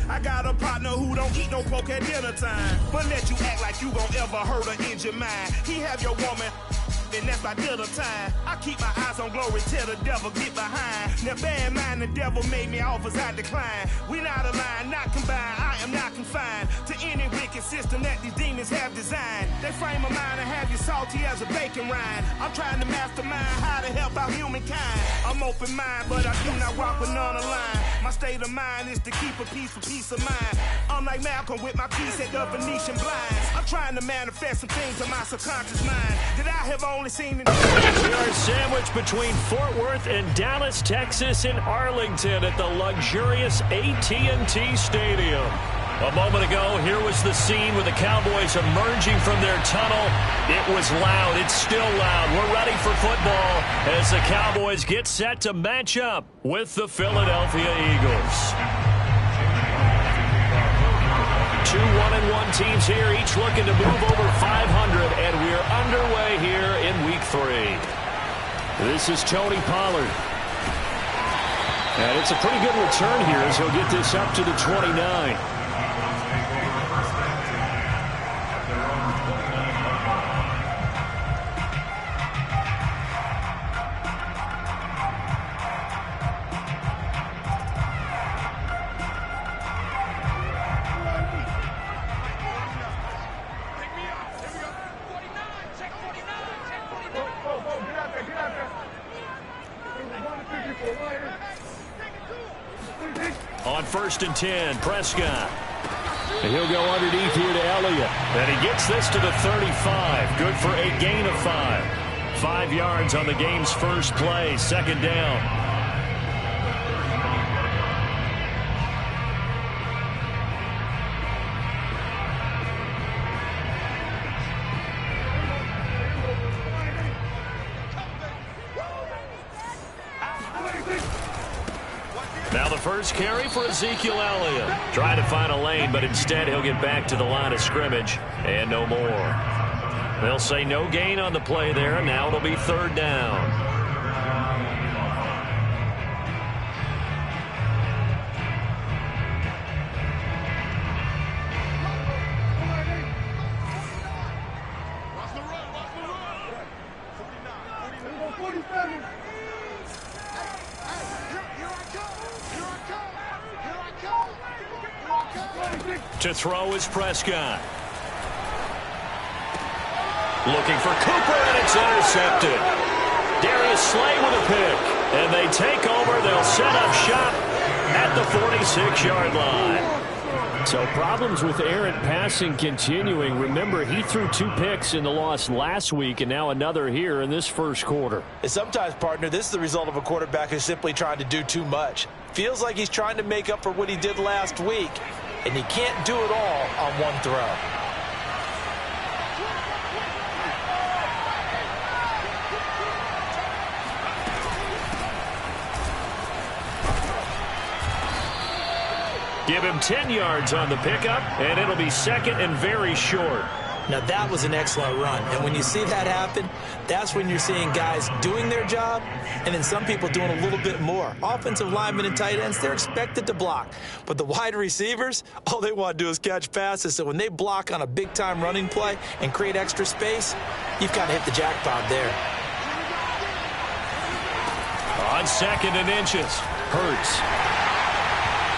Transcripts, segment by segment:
I got a partner who don't eat no pork at dinner time, but let you act like you gon' ever hurt or injure mine. He have your woman, and that's by dinner time. I keep my eyes on glory till the devil get behind. Now bear in mind the devil made me offers I decline. We not aligned, not combined, I am not confined to any wicked system that these demons have designed. They frame a mind and have you salty as a bacon rind. I'm trying to mastermind how to help out humankind. I'm open mind, but I do not walk with none aligned. My state of mind is to keep a peace for peace of mind. I'm like Malcolm with my piece at the Venetian blinds. I'm trying to manifest some things in my subconscious mind that I have only seen in... We are sandwiched between Fort Worth and Dallas, Texas, and Arlington at the luxurious AT&T Stadium. A moment ago, here was the scene with the Cowboys emerging from their tunnel. It was loud. It's still loud. We're ready for football as the Cowboys get set to match up with the Philadelphia Eagles. Two 1-1 teams here, each looking to move over 500, and we're underway here in Week 3. This is Tony Pollard. And it's a pretty good return here as he'll get this up to the 29. On 1st and 10, Prescott. And he'll go underneath here to Elliott. And he gets this to the 35. Good for a gain of 5. 5 yards on the game's first play. 2nd down. Now the first carry for Ezekiel Elliott. Trying to find a lane, but instead he'll get back to the line of scrimmage and no more. They'll say no gain on the play there. Now it'll be 3rd down. To throw is Prescott. Looking for Cooper, and it's intercepted. Darius Slay with a pick. And they take over. They'll set up shop at the 46-yard line. So problems with errant passing continuing. Remember, he threw 2 picks in the loss last week, and now another here in this first quarter. And sometimes, partner, this is the result of a quarterback who's simply trying to do too much. Feels like he's trying to make up for what he did last week. And he can't do it all on one throw. Give him 10 yards on the pickup, and it'll be 2nd and very short. Now, that was an excellent run. And when you see that happen, that's when you're seeing guys doing their job and then some people doing a little bit more. Offensive linemen and tight ends, they're expected to block. But the wide receivers, all they want to do is catch passes. So when they block on a big-time running play and create extra space, you've got to hit the jackpot there. On 2nd and inches, Hurts.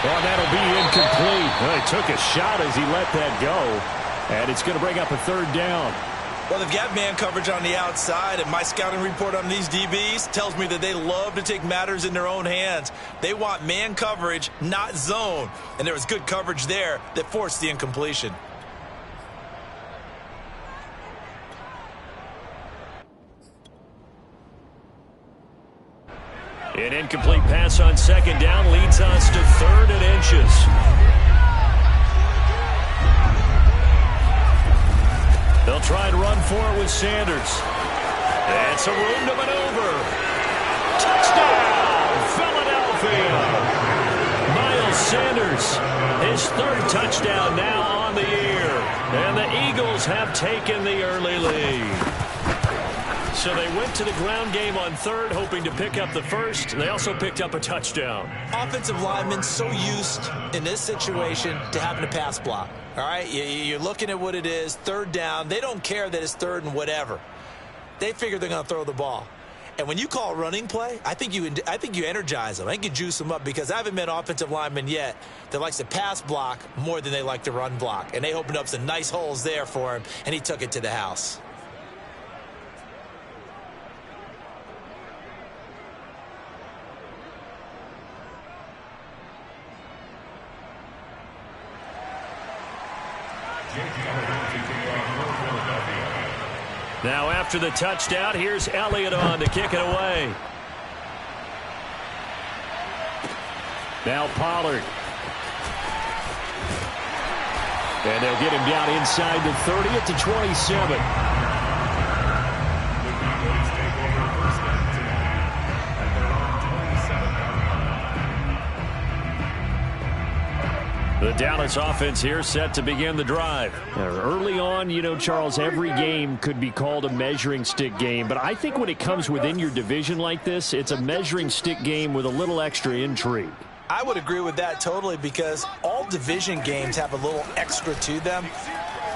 Well, that'll be incomplete. Well, he took a shot as he let that go. And it's going to bring up a 3rd down. Well, they've got man coverage on the outside, and my scouting report on these DBs tells me that they love to take matters in their own hands. They want man coverage, not zone. And there was good coverage there that forced the incompletion. An incomplete pass on 2nd down leads us to 3rd and inches. They'll try and run for it with Sanders. And some room to maneuver. Touchdown, Philadelphia. Miles Sanders, his 3rd touchdown now on the year. And the Eagles have taken the early lead. So they went to the ground game on third, hoping to pick up the first. They also picked up a touchdown. Offensive linemen so used in this situation to having a pass block. All right, you're looking at what it is, third down. They don't care that it's third and whatever. They figure they're going to throw the ball. And when you call a running play, I think you energize them. I think you juice them up, because I haven't met offensive lineman yet that likes to pass block more than they like to run block. And they opened up some nice holes there for him, and he took it to the house. Now after the touchdown, here's Elliott on to kick it away. Now Pollard. And they'll get him down inside the 30 at the 27. The Dallas offense here set to begin the drive. Early on, you know, Charles, every game could be called a measuring stick game. But I think when it comes within your division like this, it's a measuring stick game with a little extra intrigue. I would agree with that totally, because all division games have a little extra to them.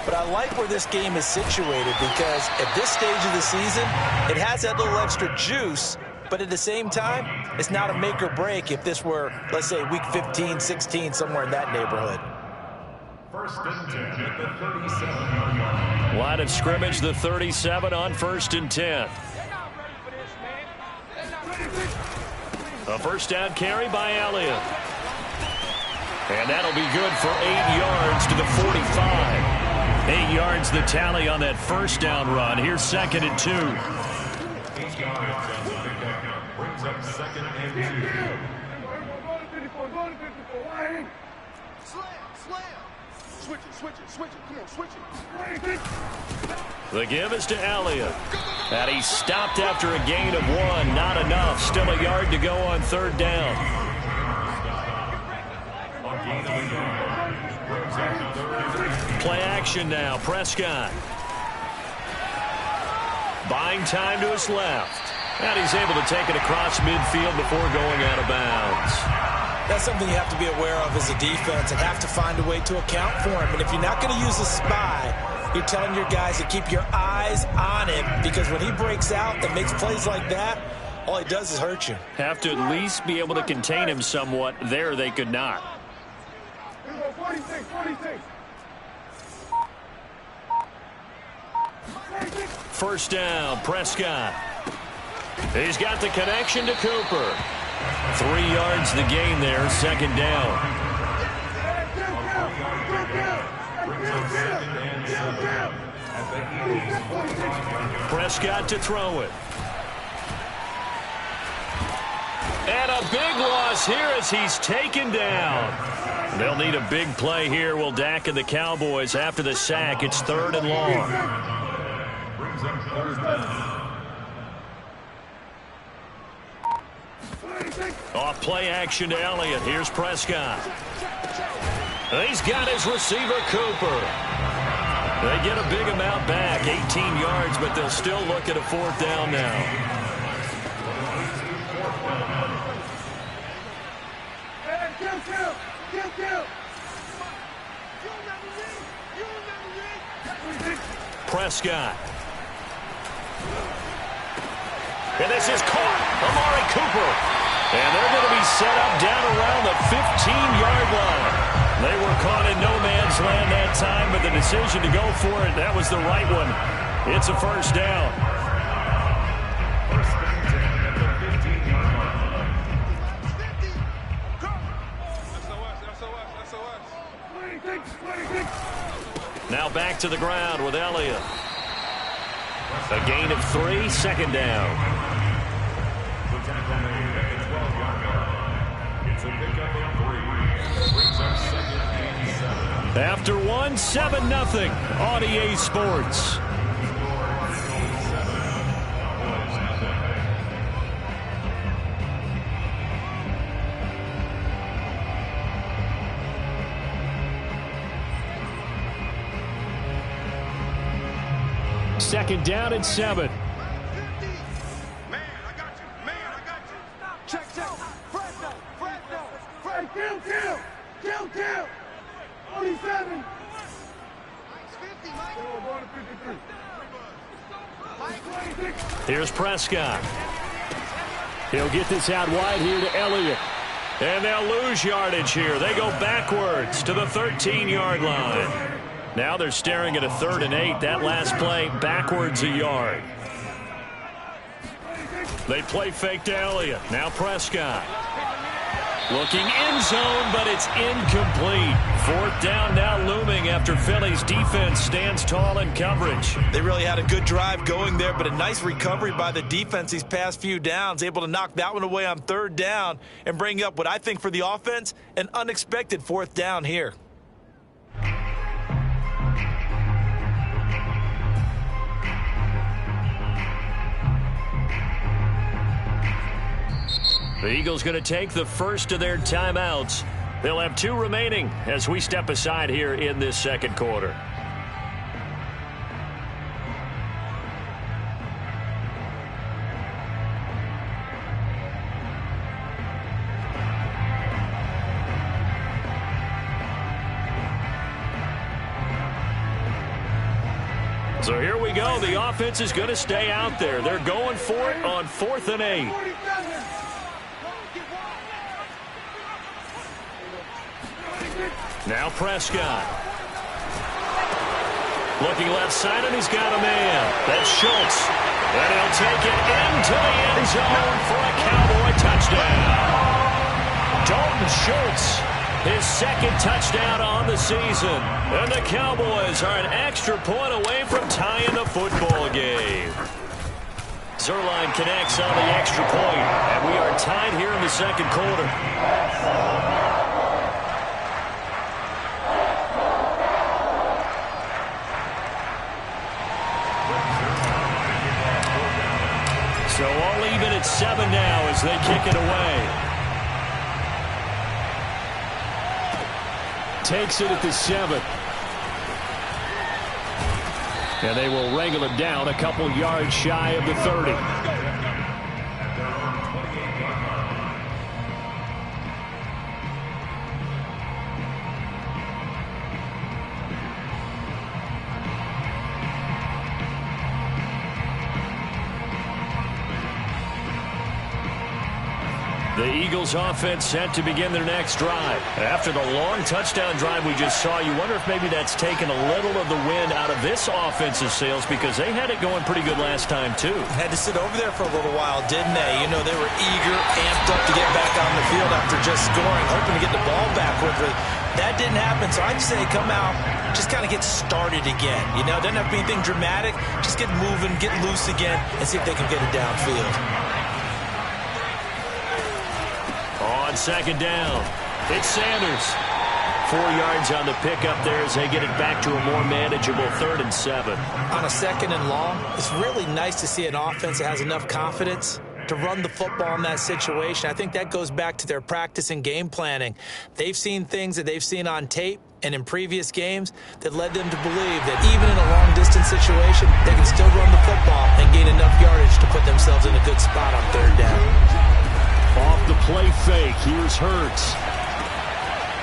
But I like where this game is situated, because at this stage of the season, it has that little extra juice. But at the same time, it's not a make or break if this were, let's say, week 15, 16, somewhere in that neighborhood. First and 10 at the 37. Line of scrimmage, the 37 on first and 10. A first down carry by Elliott. And that'll be good for 8 yards to the 45. 8 yards the tally on that first down run. Here's second and 2. Brings up second and 2. The give is to Elliott. And he stopped after a gain of 1. Not enough. Still a yard to go on third down. Play action now. Prescott. Buying time to his left. And he's able to take it across midfield before going out of bounds. That's something you have to be aware of as a defense and have to find a way to account for him. And if you're not going to use a spy, you're telling your guys to keep your eyes on him, because when he breaks out and makes plays like that, all he does is hurt you. Have to at least be able to contain him somewhat. There they could not. First down, Prescott. He's got the connection to Cooper. 3 yards the gain there, second down. Prescott to throw it. And a big loss here as he's taken down. They'll need a big play here. Will Dak and the Cowboys after the sack. It's third and long. Off play action to Elliott. Here's Prescott. He's got his receiver, Cooper. They get a big amount back, 18 yards, but they'll still look at a fourth down now. Prescott. And this is caught. Amari Cooper. And they're going to be set up down around the 15-yard line. They were caught in no man's land that time, but the decision to go for it, that was the right one. It's a first down. Now back to the ground with Elliott. A gain of 3, second down. After 1, 7-0 on EA Sports. Second down and 7. 47. Here's Prescott. He'll get this out wide here to Elliott. And they'll lose yardage here. They go backwards to the 13-yard line. Now they're staring at a 3rd and 8. That last play backwards a yard. They play fake to Elliott. Now Prescott. Looking end zone, but it's incomplete. 4th down now looming after Philly's defense stands tall in coverage. They really had a good drive going there, but a nice recovery by the defense these past few downs, able to knock that one away on 3rd down and bring up what I think for the offense, an unexpected 4th down here. The Eagles going to take the first of their timeouts. They'll have 2 remaining as we step aside here in this second quarter. So here we go. The offense is going to stay out there. They're going for it on 4th and 8. Now Prescott. Looking left side, and he's got a man. That's Schultz. And he'll take it into the end zone for a Cowboy touchdown. Dalton Schultz, his 2nd touchdown on the season. And the Cowboys are an extra point away from tying the football game. Zuerlein connects on the extra point, and we are tied here in the second quarter. So all even at 7 now as they kick it away. Takes it at the 7. And they will wrangle it down a couple yards shy of the 30. The Eagles offense set to begin their next drive. After the long touchdown drive we just saw, you wonder if maybe that's taken a little of the wind out of this offensive sails, because they had it going pretty good last time too. Had to sit over there for a little while, didn't they? You know, they were eager, amped up to get back on the field after just scoring, hoping to get the ball back quickly. That didn't happen, so I'd say come out, just kind of get started again. You know, doesn't have to be anything dramatic. Just get moving, get loose again, and see if they can get it downfield. On 2nd down, it's Sanders. 4 yards on the pickup there as they get it back to a more manageable 3rd and 7. On a 2nd and long, it's really nice to see an offense that has enough confidence to run the football in that situation. I think that goes back to their practice and game planning. They've seen things that they've seen on tape and in previous games that led them to believe that even in a long-distance situation, they can still run the football and gain enough yardage to put themselves in a good spot on 3rd down. Off the play fake, here's Hurts.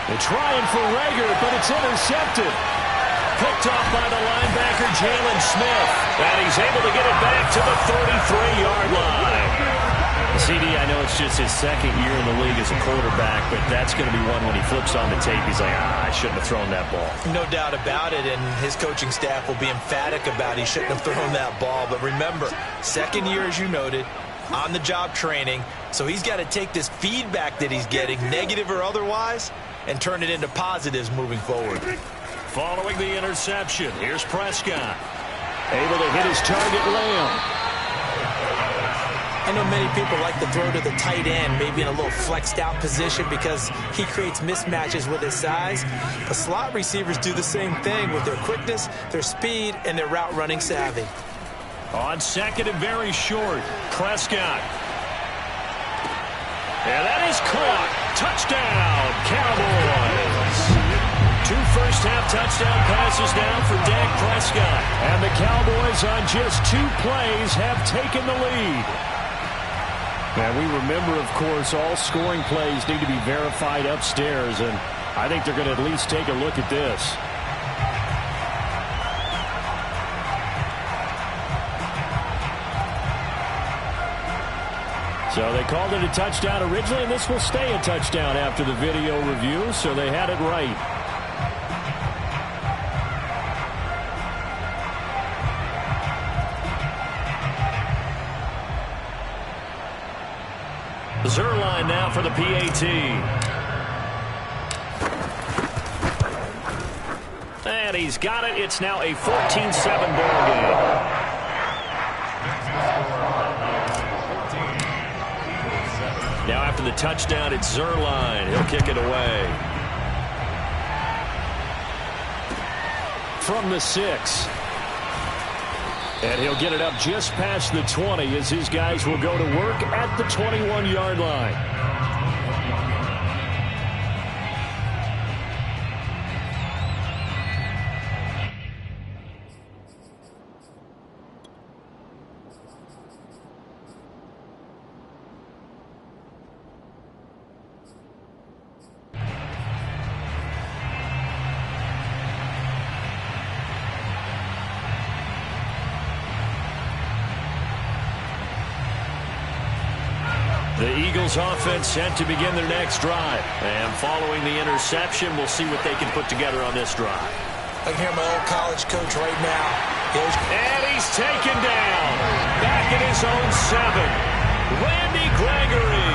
They're trying for Reagor, but it's intercepted. Picked off by the linebacker, Jalen Smith. And he's able to get it back to the 33-yard line. CD, I know it's just his 2nd year in the league as a quarterback, but that's going to be one when he flips on the tape, he's like, I shouldn't have thrown that ball. No doubt about it, and his coaching staff will be emphatic about he shouldn't have thrown that ball. But remember, 2nd year, as you noted, on-the-job training, so he's got to take this feedback that he's getting, negative or otherwise, and turn it into positives moving forward. Following the interception, here's Prescott. Able to hit his target, Lamb. I know many people like to throw to the tight end, maybe in a little flexed out position because he creates mismatches with his size. But slot receivers do the same thing with their quickness, their speed, and their route running savvy. On 2nd and very short, Prescott. And that is caught. Touchdown, Cowboys. 2 first-half touchdown passes now for Dak Prescott. And the Cowboys on just 2 plays have taken the lead. And we remember, of course, all scoring plays need to be verified upstairs. And I think they're going to at least take a look at this. So they called it a touchdown originally, and this will stay a touchdown after the video review, so they had it right. Zuerlein now for the PAT. And he's got it. It's now a 14-7 ball game. Now after the touchdown, it's Zuerlein. He'll kick it away. From the 6. And he'll get it up just past the 20 as his guys will go to work at the 21-yard line. The Eagles offense set to begin their next drive. And following the interception, we'll see what they can put together on this drive. I can hear my old college coach right now. And he's taken down. Back at his own 7. Randy Gregory.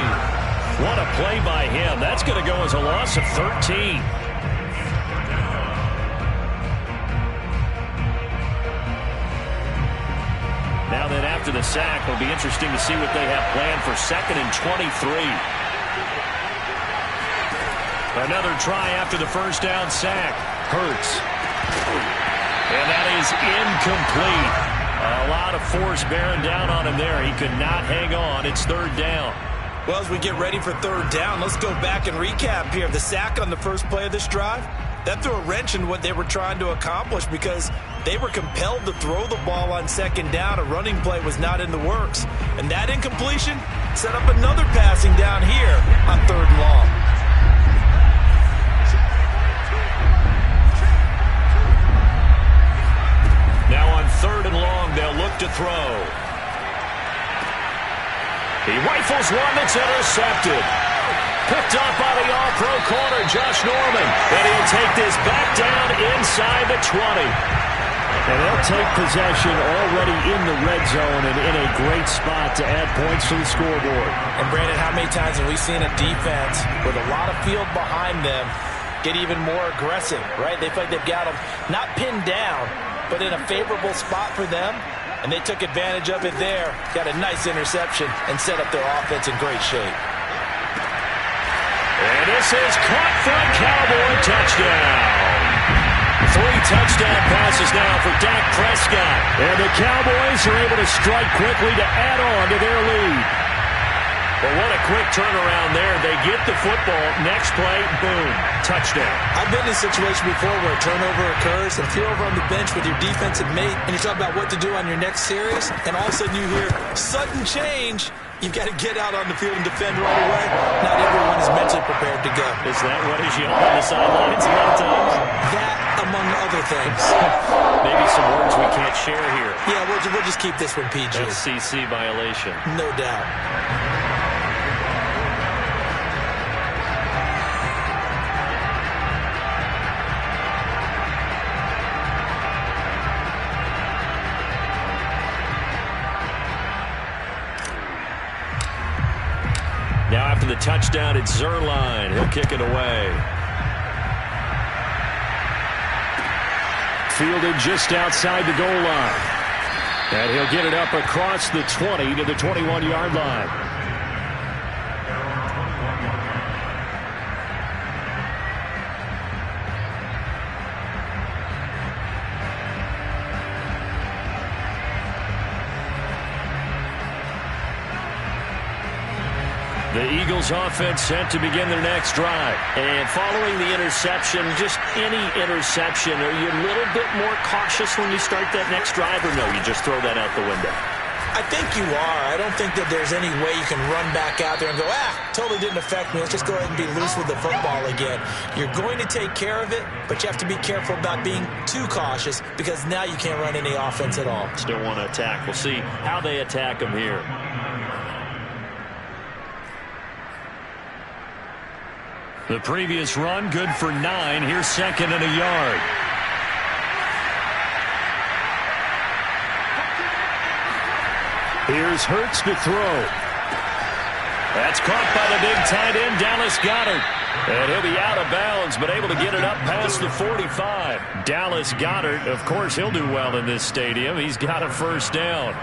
What a play by him. That's going to go as a loss of 13. Now then, after the sack, it'll be interesting to see what they have planned for 2nd and 23. Another try after the first down sack. Hurts. And that is incomplete. A lot of force bearing down on him there. He could not hang on. It's 3rd down. Well, as we get ready for 3rd down, let's go back and recap here. The sack on the first play of this drive, that threw a wrench in what they were trying to accomplish because they were compelled to throw the ball on 2nd down. A running play was not in the works. And that incompletion set up another passing down here on 3rd and long. Now on 3rd and long, they'll look to throw. He rifles one that's intercepted. Picked up by the all-pro corner, Josh Norman. And he'll take this back down inside the 20. And they'll take possession already in the red zone and in a great spot to add points to the scoreboard. And Brandon, how many times have we seen a defense with a lot of field behind them get even more aggressive, right? They feel like they've got them not pinned down, but in a favorable spot for them. And they took advantage of it there. Got a nice interception and set up their offense in great shape. And this is caught for a Cowboy touchdown. 3 touchdown passes now for Dak Prescott. And the Cowboys are able to strike quickly to add on to their lead. Well, what a quick turnaround there. They get the football. Next play, boom, touchdown. I've been in a situation before where a turnover occurs, and if you're over on the bench with your defensive mate, and you're talking about what to do on your next series, and all of a sudden you hear sudden change, you've got to get out on the field and defend right away. Not everyone is mentally prepared to go. Is that what is yelled on the sidelines a lot of times? That, among other things. Maybe some words we can't share here. Yeah, we'll just keep this one PG. FCC violation. No doubt. Now after the touchdown, it's Zuerlein. He'll kick it away. Fielded just outside the goal line. And he'll get it up across the 20 to the 21-yard line. The Eagles offense set to begin their next drive. And following the interception, just any interception, are you a little bit more cautious when you start that next drive, or no, you just throw that out the window? I think you are. I don't think that there's any way you can run back out there and go, totally didn't affect me. Let's just go ahead and be loose with the football again. You're going to take care of it, but you have to be careful about being too cautious because now you can't run any offense at all. Still want to attack. We'll see how they attack him here. The previous run, good for 9. Here's 2nd and a yard. Here's Hurts to throw. That's caught by the big tight end, Dallas Goedert. And he'll be out of bounds, but able to get it up past the 45. Dallas Goedert, of course, he'll do well in this stadium. He's got a first down.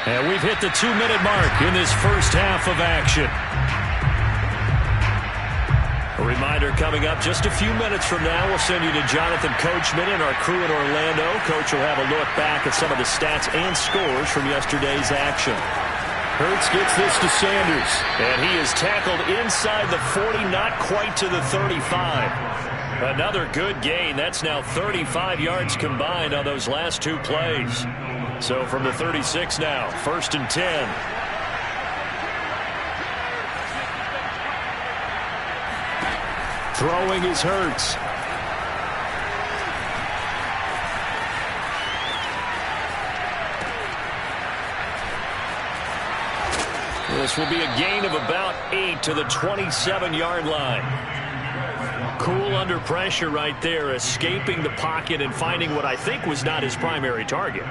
And we've hit the 2-minute mark in this first half of action. A reminder coming up just a few minutes from now, we'll send you to Jonathan Coachman and our crew in Orlando. Coach will have a look back at some of the stats and scores from yesterday's action. Hurts gets this to Sanders. And he is tackled inside the 40, not quite to the 35. Another good gain. That's now 35 yards combined on those last 2 plays. So from the 36 now, 1st and 10. Throwing is Hurts. This will be a gain of about 8 to the 27-yard line. Cool under pressure right there, escaping the pocket and finding what I think was not his primary target.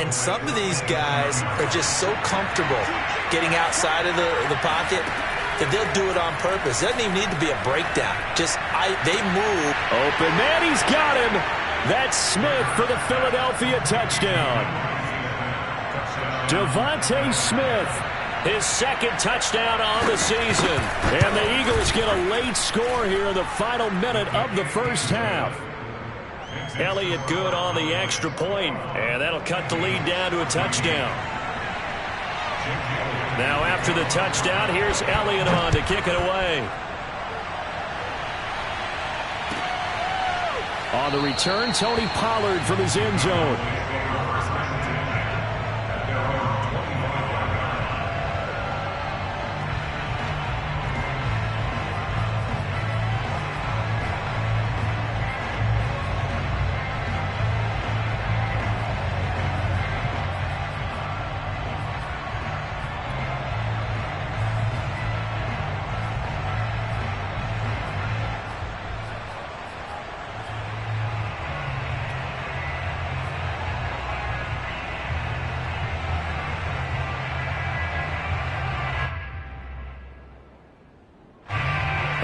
And some of these guys are just so comfortable getting outside of the pocket that they'll do it on purpose. It doesn't even need to be a breakdown. They move. Open man, he's got him. That's Smith for the Philadelphia touchdown. Devontae Smith, his 2nd touchdown on the season. And the Eagles get a late score here in the final minute of the first half. Elliott good on the extra point, and that'll cut the lead down to a touchdown. Now after the touchdown, here's Elliott on to kick it away. On the return, Tony Pollard from his end zone.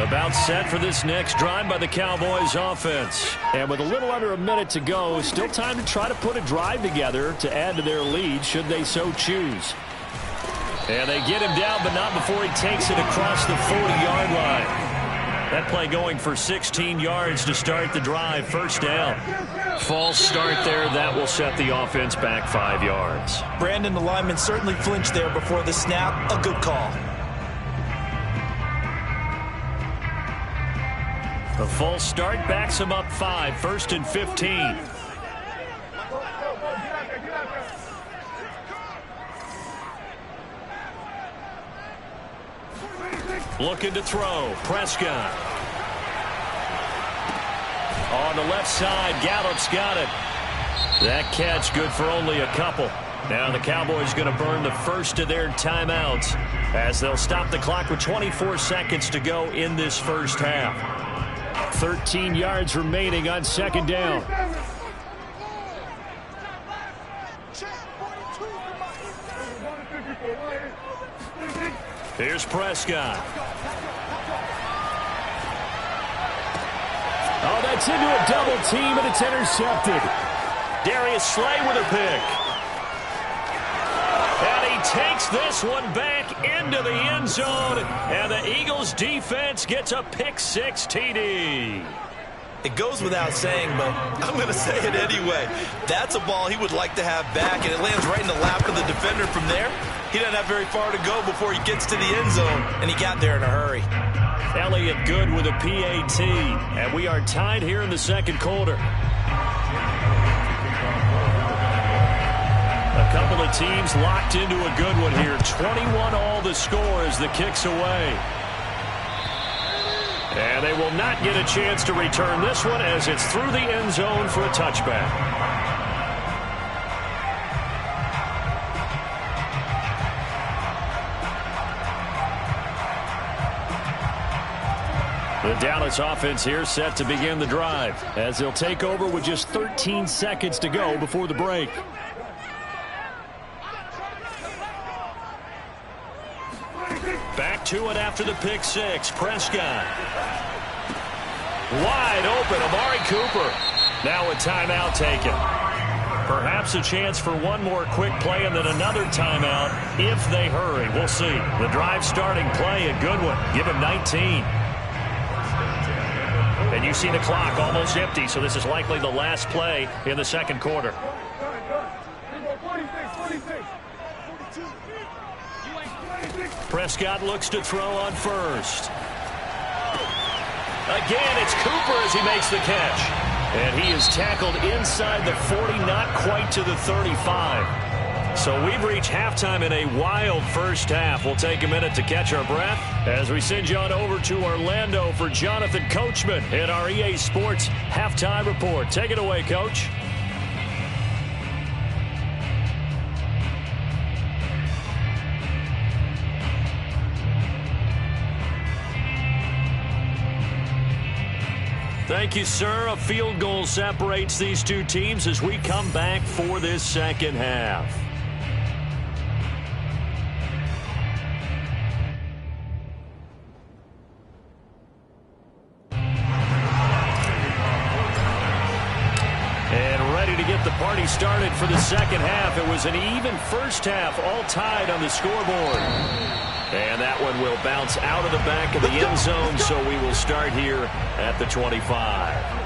About set for this next drive by the Cowboys offense. And with a little under a minute to go, still time to try to put a drive together to add to their lead should they so choose. And they get him down, but not before he takes it across the 40-yard line. That play going for 16 yards to start the drive. First down. False start there. That will set the offense back 5 yards. Brandon, the lineman certainly flinched there before the snap. A good call. A false start backs him up 5, 1st and 15. Looking to throw. Prescott. On the left side, Gallup's got it. That catch good for only a couple. Now the Cowboys going to burn the first of their timeouts as they'll stop the clock with 24 seconds to go in this first half. 13 yards remaining on 2nd down. Here's Prescott. Oh, that's into a double team, and it's intercepted. Darius Slay with a pick. And he takes this one back into the end zone, and the Eagles defense gets a pick-6 TD. It goes without saying, but I'm going to say it anyway. That's a ball he would like to have back, and it lands right in the lap of the defender from there. He doesn't have very far to go before he gets to the end zone, and he got there in a hurry. Elliott good with a PAT. And we are tied here in the second quarter. A couple of teams locked into a good one here. 21 all the score as the kick's away. And they will not get a chance to return this one as it's through the end zone for a touchback. The Dallas offense here set to begin the drive as they'll take over with just 13 seconds to go before the break. Back to it after the pick six. Prescott. Wide open. Amari Cooper. Now a timeout taken. Perhaps a chance for one more quick play and then another timeout if they hurry. We'll see. The drive starting play, a good one. Give him 19. And you see the clock almost empty, so this is likely the last play in the second quarter. Prescott looks to throw on first. Again, it's Cooper as he makes the catch. And he is tackled inside the 40, not quite to the 35. So we've reached halftime in a wild first half. We'll take a minute to catch our breath as we send you on over to Orlando for Jonathan Coachman in our EA Sports Halftime Report. Take it away, Coach. Thank you, sir. A field goal separates these two teams as we come back for this second half. And ready to get the party started for the second half. It was an even first half, all tied on the scoreboard. And that one will bounce out of the back of the end zone, so we will start here at the 25.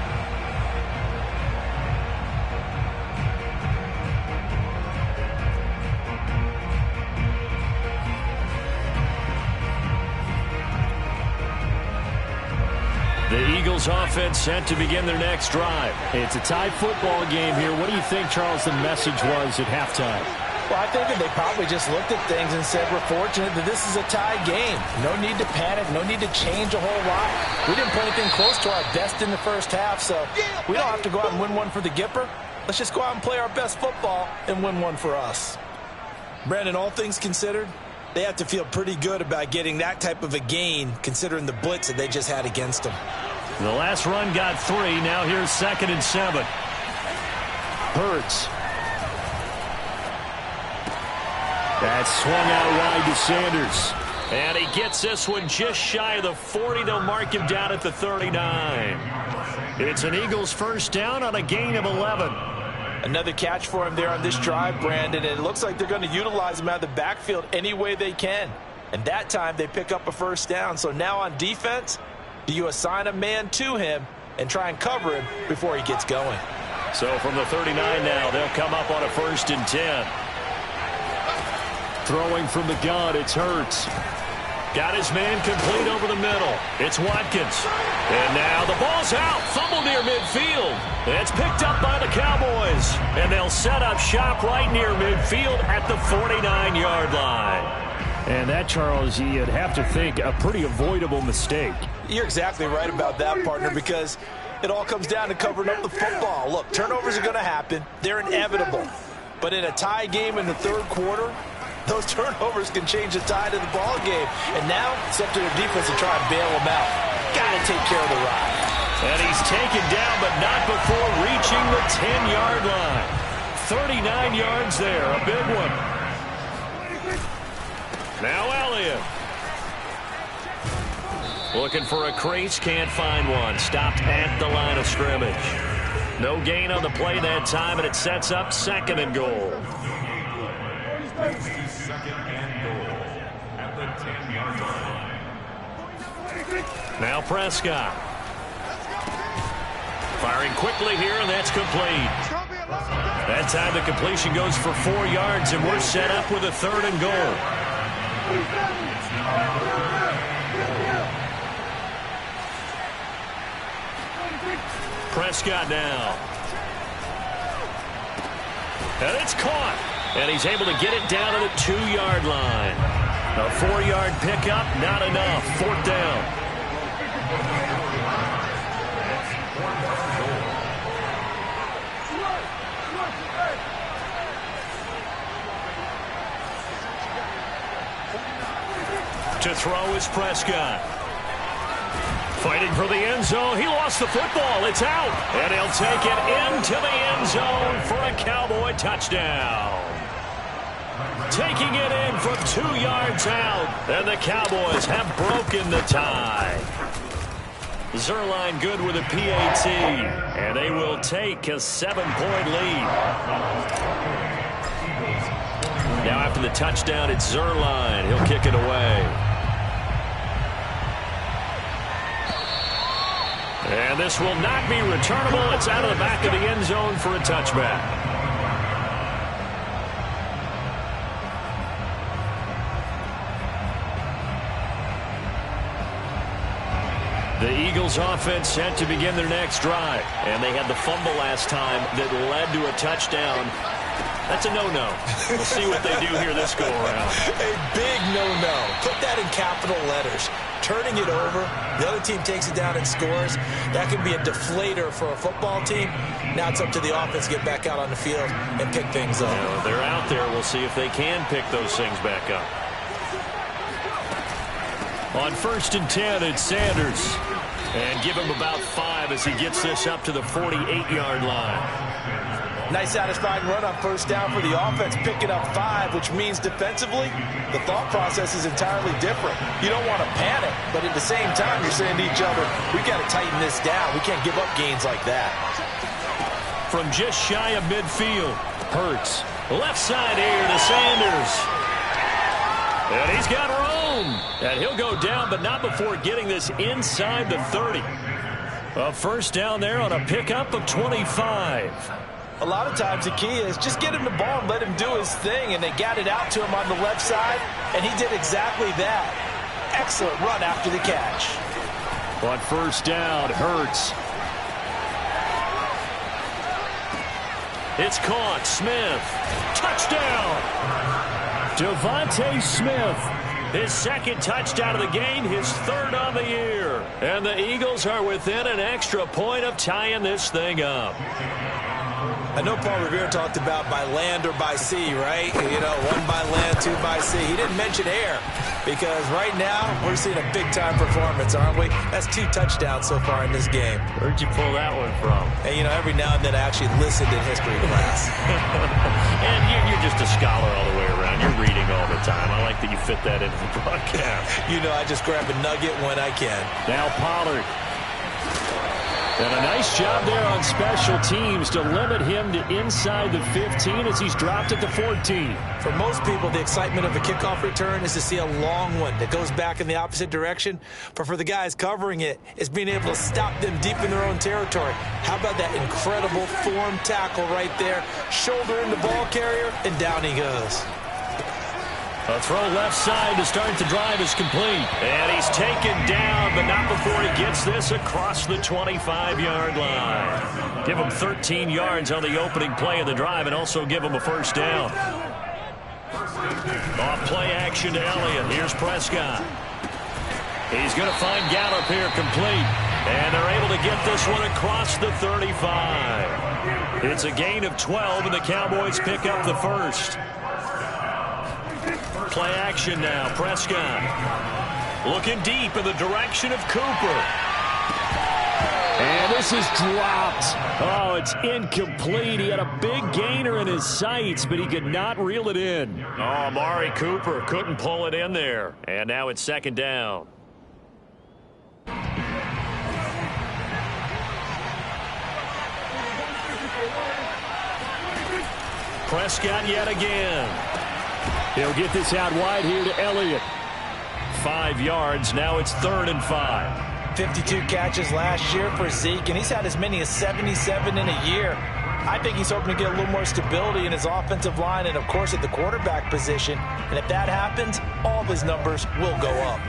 The Eagles offense set to begin their next drive. It's a tie football game here. What do you think, Charles, the message was at halftime? Well, I think that they probably just looked at things and said, we're fortunate that this is a tie game. No need to panic. No need to change a whole lot. We didn't play anything close to our best in the first half, so we don't have to go out and win one for the Gipper. Let's just go out and play our best football and win one for us. Brandon, all things considered, they have to feel pretty good about getting that type of a gain considering the blitz that they just had against them. The last run got 3. Now here's 2nd and 7. Hurts. That's swung out wide to Sanders. And he gets this one just shy of the 40. They'll mark him down at the 39. It's an Eagles first down on a gain of 11. Another catch for him there on this drive, Brandon. And it looks like they're going to utilize him out of the backfield any way they can. And that time they pick up a first down. So now on defense, do you assign a man to him and try and cover him before he gets going? So from the 39 now, they'll come up on a 1st and 10. Throwing from the gun, it's Hurts. Got his man complete over the middle. It's Watkins. And now the ball's out. Fumble near midfield. It's picked up by the Cowboys. And they'll set up shop right near midfield at the 49-yard line. And that, Charles, you'd have to think a pretty avoidable mistake. You're exactly right about that, partner, because it all comes down to covering up the football. Look, turnovers are going to happen. They're inevitable. But in a tie game in the third quarter, those turnovers can change the tide of the ball game. And now it's up to their defense to try and bail them out. Got to take care of the ride. And he's taken down, but not before reaching the 10-yard line. 39 yards there, a big one. Now Elliott. Looking for a crease, can't find one. Stopped at the line of scrimmage. No gain on the play that time, and it sets up 2nd and goal. 2nd and goal at the 10-yard line. Now Prescott. Firing quickly here, and that's complete. That time the completion goes for 4 yards, and we're set up with a 3rd and goal. Prescott now. And it's caught. And he's able to get it down to the 2-yard line. A 4-yard pickup, not enough. 4th down. To throw is Prescott. Fighting for the end zone. He lost the football. It's out. And he'll take it into the end zone for a Cowboy touchdown. Taking it in from 2 yards out. And the Cowboys have broken the tie. Zuerlein good with a PAT. And they will take a 7-point lead. Now after the touchdown, it's Zuerlein. He'll kick it away. And this will not be returnable. It's out of the back of the end zone for a touchback. The Eagles offense set to begin their next drive. And they had the fumble last time that led to a touchdown. That's a no-no. We'll see what they do here this go-around. A big no-no. Put that in capital letters. Turning it over, the other team takes it down and scores. That can be a deflator for a football team. Now it's up to the offense to get back out on the field and pick things up. You know, they're out there. We'll see if they can pick those things back up. On 1st and 10, it's Sanders. And give him about 5 as he gets this up to the 48-yard line. Nice satisfying run on 1st down for the offense, picking up 5, which means defensively, the thought process is entirely different. You don't want to panic, but at the same time, you're saying to each other, we've got to tighten this down. We can't give up gains like that. From just shy of midfield, Hurts. Left side here to Sanders. And he's got room. And he'll go down, but not before getting this inside the 30. A 1st down there on a pickup of 25. A lot of times the key is just get him the ball and let him do his thing, and they got it out to him on the left side, and he did exactly that. Excellent run after the catch. On 1st down, Hurts. It's caught. Smith. Touchdown. Devontae Smith. His 2nd touchdown of the game, his 3rd on the year. And the Eagles are within an extra point of tying this thing up. I know Paul Revere talked about by land or by sea, right? You know, 1 by land, 2 by sea. He didn't mention air because right now we're seeing a big-time performance, aren't we? That's 2 touchdowns so far in this game. Where'd you pull that one from? And, you know, every now and then I actually listened in history class. And you're just a scholar all the way around. You're reading all the time. I like that you fit that into the broadcast. You know, I just grab a nugget when I can. Now Pollard. And a nice job there on special teams to limit him to inside the 15 as he's dropped at the 14. For most people, the excitement of a kickoff return is to see a long one that goes back in the opposite direction. But for the guys covering it, it's being able to stop them deep in their own territory. How about that incredible form tackle right there? Shoulder in the ball carrier, and down he goes. A throw left side to start the drive is complete. And he's taken down, but not before he gets this across the 25-yard line. Give him 13 yards on the opening play of the drive and also give him a 1st down. Off play action to Elliott. Here's Prescott. He's going to find Gallup here complete. And they're able to get this one across the 35. It's a gain of 12, and the Cowboys pick up the 1st. Play action now. Prescott looking deep in the direction of Cooper. And this is dropped. Oh, it's incomplete. He had a big gainer in his sights, but he could not reel it in. Oh, Amari Cooper couldn't pull it in there. And now it's 2nd down. Prescott yet again. He'll get this out wide here to Elliott. 5 yards. Now it's 3rd and 5. 52 catches last year for Zeke, and he's had as many as 77 in a year. I think he's hoping to get a little more stability in his offensive line and, of course, at the quarterback position. And if that happens, all of his numbers will go up.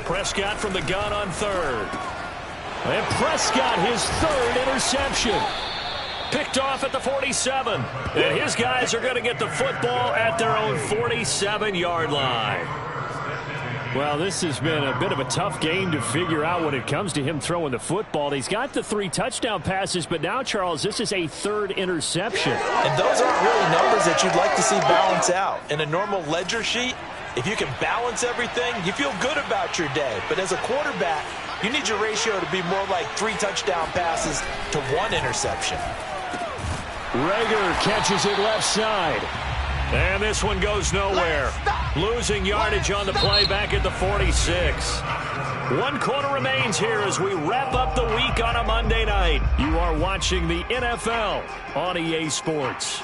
Prescott from the gun on third. And Prescott, his third interception. Picked off at the 47. And his guys are going to get the football at their own 47-yard line. Well, this has been a bit of a tough game to figure out when it comes to him throwing the football. He's got the 3 touchdown passes, but now, Charles, this is a third interception. And those aren't really numbers that you'd like to see balance out. In a normal ledger sheet, if you can balance everything, you feel good about your day. But as a quarterback, you need your ratio to be more like 3 touchdown passes to 1 interception. Reagor catches it left side. And this one goes nowhere. Losing yardage on the play back at the 46. 1 quarter remains here as we wrap up the week on a Monday night. You are watching the NFL on EA Sports.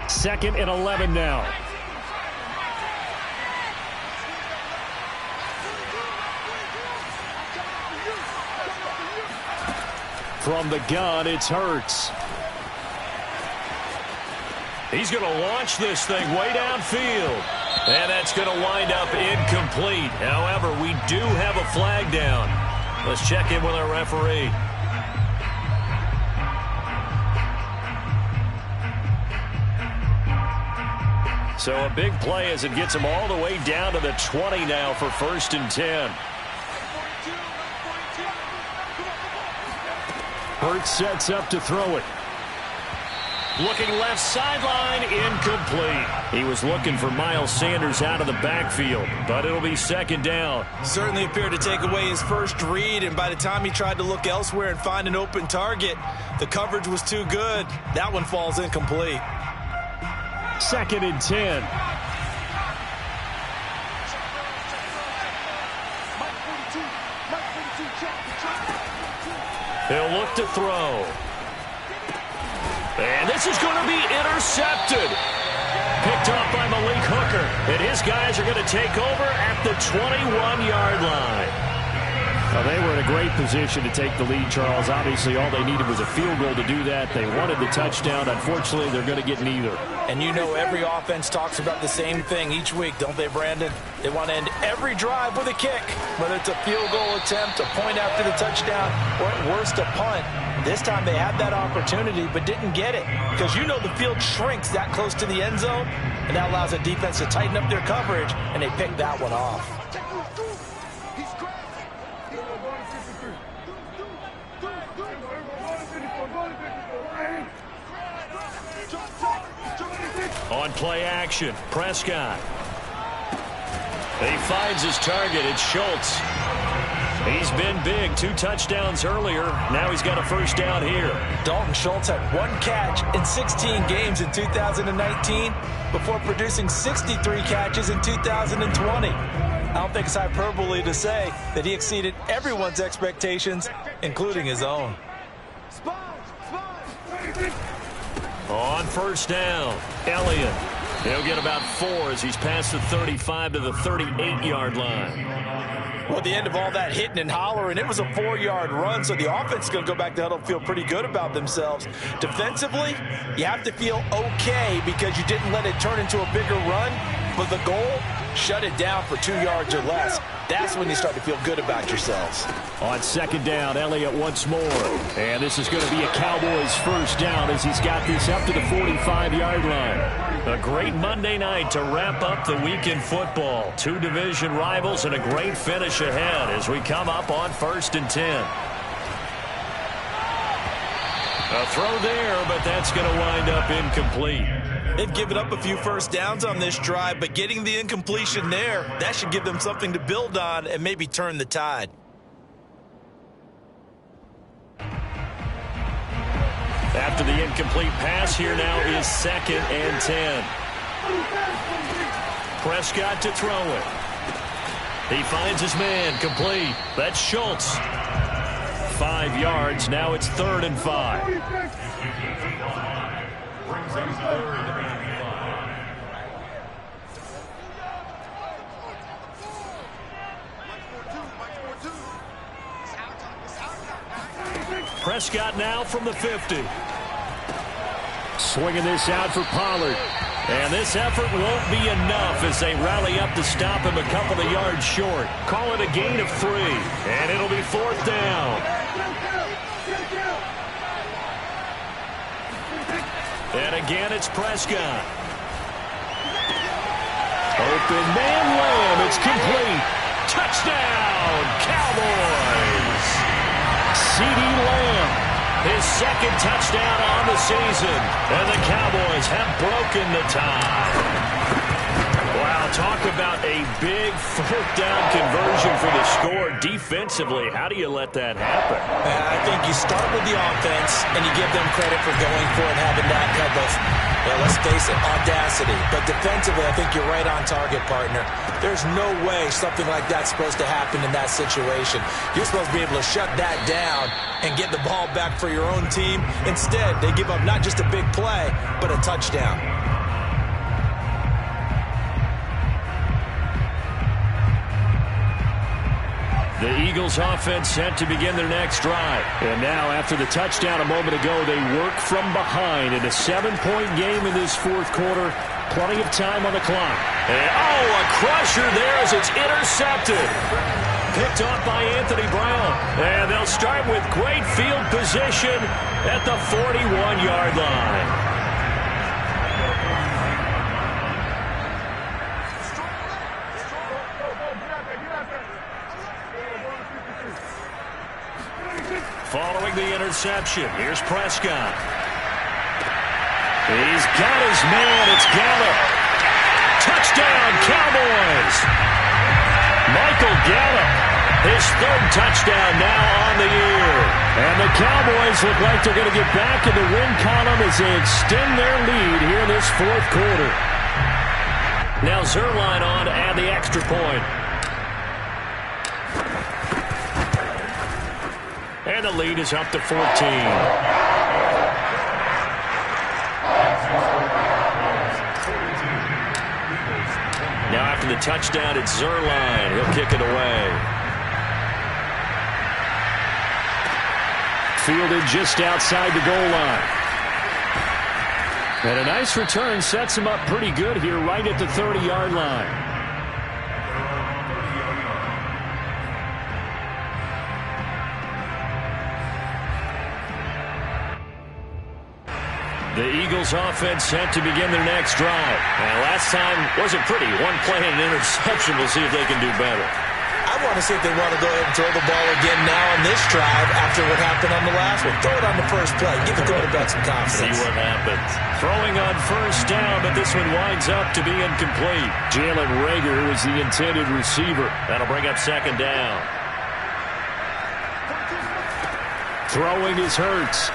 2nd and 11 now. From the gun, it's Hurts. He's going to launch this thing way downfield. And that's going to wind up incomplete. However, we do have a flag down. Let's check in with our referee. So a big play as it gets him all the way down to the 20 now for 1st and 10. Hurts sets up to throw it. Looking left sideline, incomplete. He was looking for Miles Sanders out of the backfield, but it'll be 2nd down. Certainly appeared to take away his first read, and by the time he tried to look elsewhere and find an open target, the coverage was too good. That one falls incomplete. 2nd and 10. He'll look to throw. And this is going to be intercepted. Picked off by Malik Hooker. And his guys are going to take over at the 21-yard line. Well, they were in a great position to take the lead, Charles. Obviously, all they needed was a field goal to do that. They wanted the touchdown. Unfortunately, they're going to get neither. And you know every offense talks about the same thing each week, don't they, Brandon? They want to end every drive with a kick, whether it's a field goal attempt, a point after the touchdown, or at worst, a punt. This time they had that opportunity but didn't get it because you know the field shrinks that close to the end zone, and that allows the defense to tighten up their coverage, and they picked that one off. On play action, Prescott. He finds his target. It's Schultz. He's been big. 2 touchdowns earlier. Now he's got a 1st down here. Dalton Schultz had 1 catch in 16 games in 2019 before producing 63 catches in 2020. I don't think it's hyperbole to say that he exceeded everyone's expectations, including his own. On 1st down, Elliott. He'll get about 4 as he's past the 35 to the 38-yard line. Well, at the end of all that hitting and hollering, it was a 4-yard run, so the offense is going to go back to huddle and feel pretty good about themselves. Defensively, you have to feel okay because you didn't let it turn into a bigger run, but the goal, shut it down for 2 yards or less. That's when you start to feel good about yourselves. On 2nd down, Elliott once more. And this is going to be a Cowboys 1st down as he's got this up to the 45-yard line. A great Monday night to wrap up the week in football. 2 division rivals and a great finish ahead as we come up on 1st and 10. A throw there, but that's going to wind up incomplete. They've given up a few 1st downs on this drive, but getting the incompletion there, that should give them something to build on and maybe turn the tide. After the incomplete pass, here now is 2nd and 10. Prescott to throw it. He finds his man, complete. That's Schultz. 5 yards, now it's 3rd and 5. Prescott now from the 50. Swinging this out for Pollard. And this effort won't be enough as they rally up to stop him a couple of yards short. Call it a gain of 3, and it'll be 4th down. And again, it's Prescott. Open man, Lamb. It's complete. Touchdown, Cowboys. CeeDee Lamb. His second touchdown on the season. And the Cowboys have broken the tie. Wow, talk about a big 4th down conversion for the score. Defensively, how do you let that happen? I think you start with the offense, and you give them credit for going for it and having that type of, let's face it, audacity. But defensively, I think you're right on target, partner. There's no way something like that's supposed to happen in that situation. You're supposed to be able to shut that down and get the ball back for your own team. Instead, they give up not just a big play, but a touchdown. The Eagles offense set to begin their next drive. And now, after the touchdown a moment ago, they work from behind in a 7-point game in this 4th quarter. Plenty of time on the clock. And, a crusher there as it's intercepted. Picked off by Anthony Brown. And they'll start with great field position at the 41-yard line. Following the interception, here's Prescott. He's got his man. It's Gallup. Touchdown, Cowboys. Michael Gallup, his 3rd touchdown now on the year. And the Cowboys look like they're going to get back in the win column as they extend their lead here in this 4th quarter. Now Zuerlein on to add the extra point. And the lead is up to 14. Now after the touchdown, it's Zuerlein. He'll kick it away. Fielded just outside the goal line. And a nice return sets him up pretty good here right at the 30-yard line. The Eagles offense set to begin their next drive. And last time wasn't pretty. 1 play and an interception. We'll see if they can do better. I want to see if they want to go ahead and throw the ball again now on this drive after what happened on the last one. Throw it on the first play. Give the quarterback some confidence. See what happens. Throwing on 1st down, but this one winds up to be incomplete. Jalen Reagor was the intended receiver. That'll bring up 2nd down. Throwing is Hurts.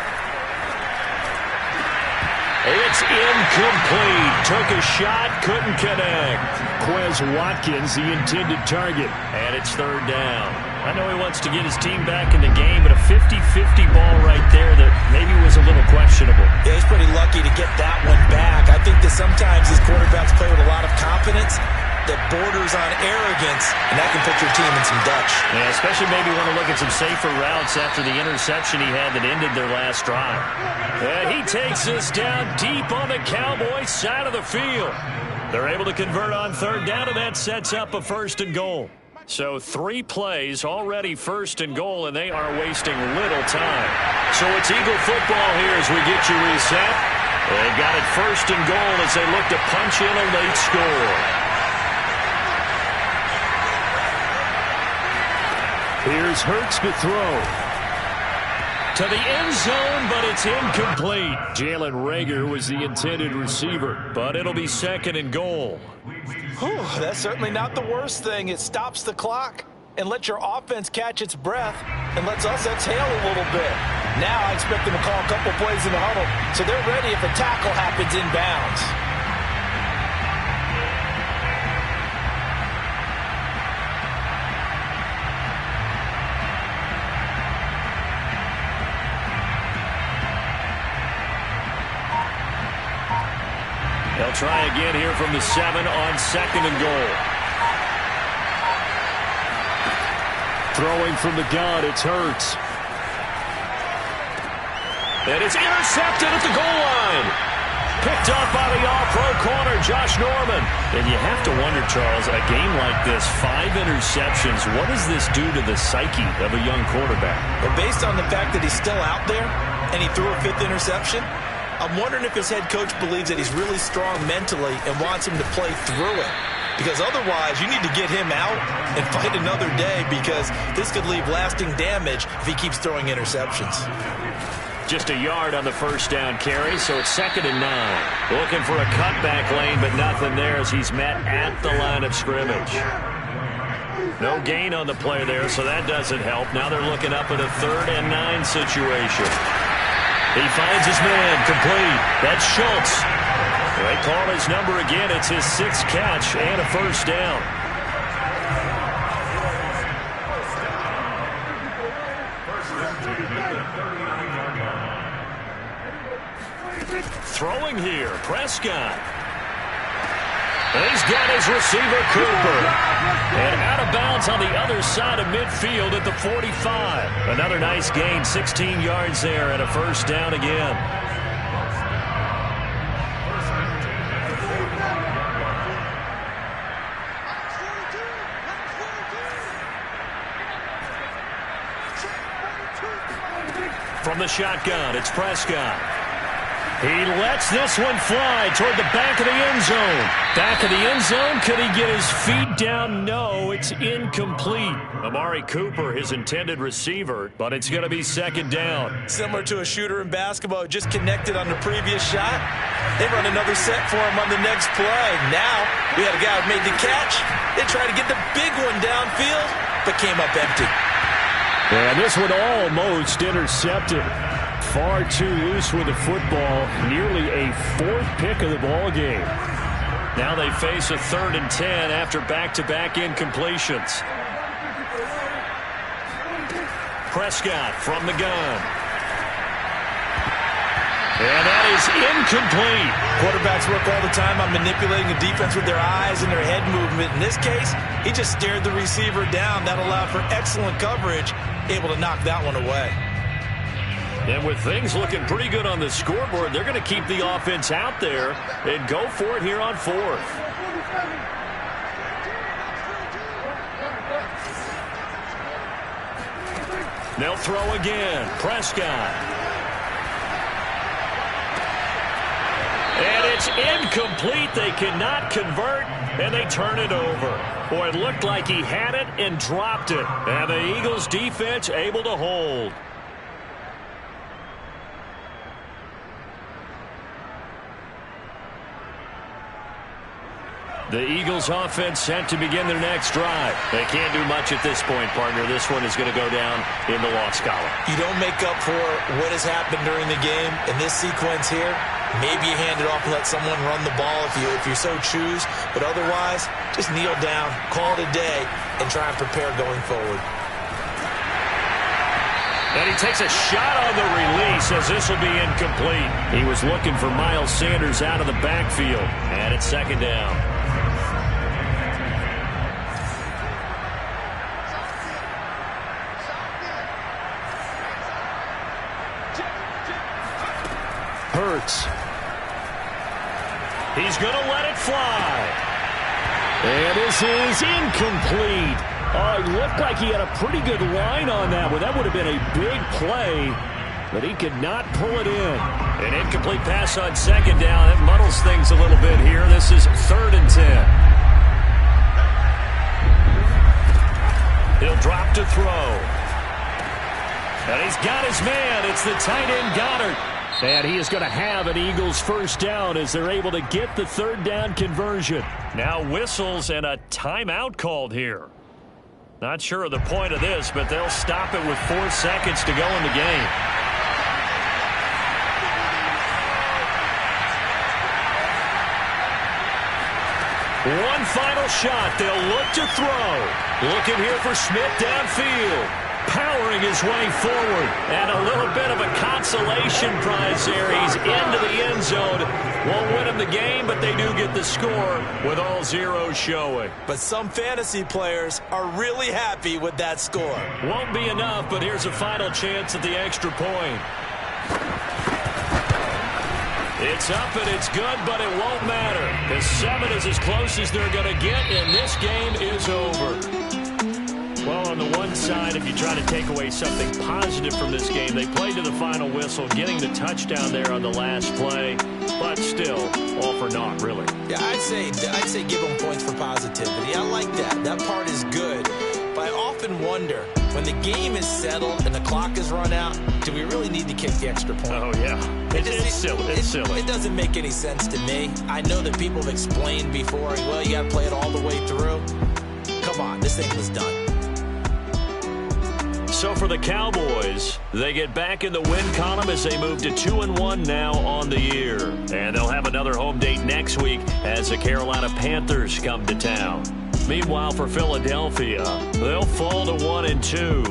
It's incomplete. Took a shot, couldn't connect. Quez Watkins, the intended target. And it's 3rd down. I know he wants to get his team back in the game, but a 50-50 ball right there that maybe was a little questionable. Yeah, he's pretty lucky to get that one back. I think that sometimes these quarterbacks play with a lot of confidence that borders on arrogance, and that can put your team in some Dutch. Yeah, especially maybe want to look at some safer routes after the interception he had that ended their last drive. And he takes us down deep on the Cowboys side of the field. They're able to convert on 3rd down, and that sets up a 1st and goal. So 3 plays already 1st and goal, and they are wasting little time. So it's Eagle football here as we get you reset. They got it 1st and goal as they look to punch in a late score. Here's Hurts to throw. To the end zone, but it's incomplete. Jalen Reagor was the intended receiver. But it'll be 2nd and goal. Whew, that's certainly not the worst thing. It stops the clock and lets your offense catch its breath and lets us exhale a little bit. Now I expect them to call a couple plays in the huddle so they're ready if a tackle happens inbounds. They'll try again here from the 7 on 2nd and goal. Throwing from the gun, it's Hurts. And it's intercepted at the goal line. Picked up by the all-pro corner, Josh Norman. And you have to wonder, Charles, a game like this, 5 interceptions, what does this do to the psyche of a young quarterback? Well, based on the fact that he's still out there and he threw a 5th interception, I'm wondering if his head coach believes that he's really strong mentally and wants him to play through it. Because otherwise, you need to get him out and fight another day, because this could leave lasting damage if he keeps throwing interceptions. Just a yard on the first down carry, so it's 2nd and 9. Looking for a cutback lane, but nothing there as he's met at the line of scrimmage. No gain on the play there, so that doesn't help. Now they're looking up at a 3rd and 9 situation. He finds his man, complete. That's Schultz. They call his number again. It's his 6th catch and a first down. Throwing here, Prescott. And he's got his receiver, Cooper. And out of bounds on the other side of midfield at the 45. Another nice gain, 16 yards there and a first down again. From the shotgun, it's Prescott. He lets this one fly toward the back of the end zone. Back of the end zone. Could he get his feet down? No, it's incomplete. Amari Cooper, his intended receiver, but it's going to be 2nd down. Similar to a shooter in basketball, just connected on the previous shot. They run another set for him on the next play. Now, we had a guy who made the catch. They tried to get the big one downfield, but came up empty. And this one almost intercepted. Far too loose with the football. Nearly a 4th pick of the ball game. Now they face a 3rd and 10 after back-to-back incompletions. Prescott from the gun. And that is incomplete. Quarterbacks work all the time on manipulating the defense with their eyes and their head movement. In this case, he just stared the receiver down. That allowed for excellent coverage, able to knock that one away. And with things looking pretty good on the scoreboard, they're going to keep the offense out there and go for it here on 4th. They'll throw again. Prescott. And it's incomplete. They cannot convert, and they turn it over. Boy, it looked like he had it and dropped it. And the Eagles defense able to hold. The Eagles offense set to begin their next drive. They can't do much at this point, partner. This one is going to go down in the loss column. You don't make up for what has happened during the game. In this sequence here, maybe you hand it off and let someone run the ball if you so choose. But otherwise, just kneel down, call it a day, and try and prepare going forward. And he takes a shot on the release as this will be incomplete. He was looking for Miles Sanders out of the backfield. And it's 2nd down. Hurts. He's going to let it fly. And this is incomplete. Oh, it looked like he had a pretty good line on that one. That would have been a big play, but he could not pull it in. An incomplete pass on 2nd down. That muddles things a little bit here. This is 3rd and 10. He'll drop to throw. And he's got his man. It's the tight end Goddard. And he is going to have an Eagles first down as they're able to get the 3rd down conversion. Now whistles and a timeout called here. Not sure of the point of this, but they'll stop it with 4 seconds to go in the game. One final shot. They'll look to throw. Looking here for Smith downfield. Powering his way forward. And a little bit of a consolation prize there. He's into the end zone. Won't win him the game, but they do get the score with all zeros showing. But some fantasy players are really happy with that score. Won't be enough, but here's a final chance at the extra point. It's up and it's good, but it won't matter. The 7 is as close as they're going to get, and this game is over. Well, on the one side, if you try to take away something positive from this game, they played to the final whistle, getting the touchdown there on the last play, but still, all for naught, really. Yeah, I'd say give them points for positivity. I like that. That part is good. But I often wonder, when the game is settled and the clock is run out, do we really need to kick the extra point? Oh, yeah. It's silly. It's silly. It doesn't make any sense to me. I know that people have explained before, well, you got to play it all the way through. Come on, this thing was done. So for the Cowboys, they get back in the win column as they move to 2-1 now on the year. And they'll have another home date next week as the Carolina Panthers come to town. Meanwhile, for Philadelphia, they'll fall to 1-2.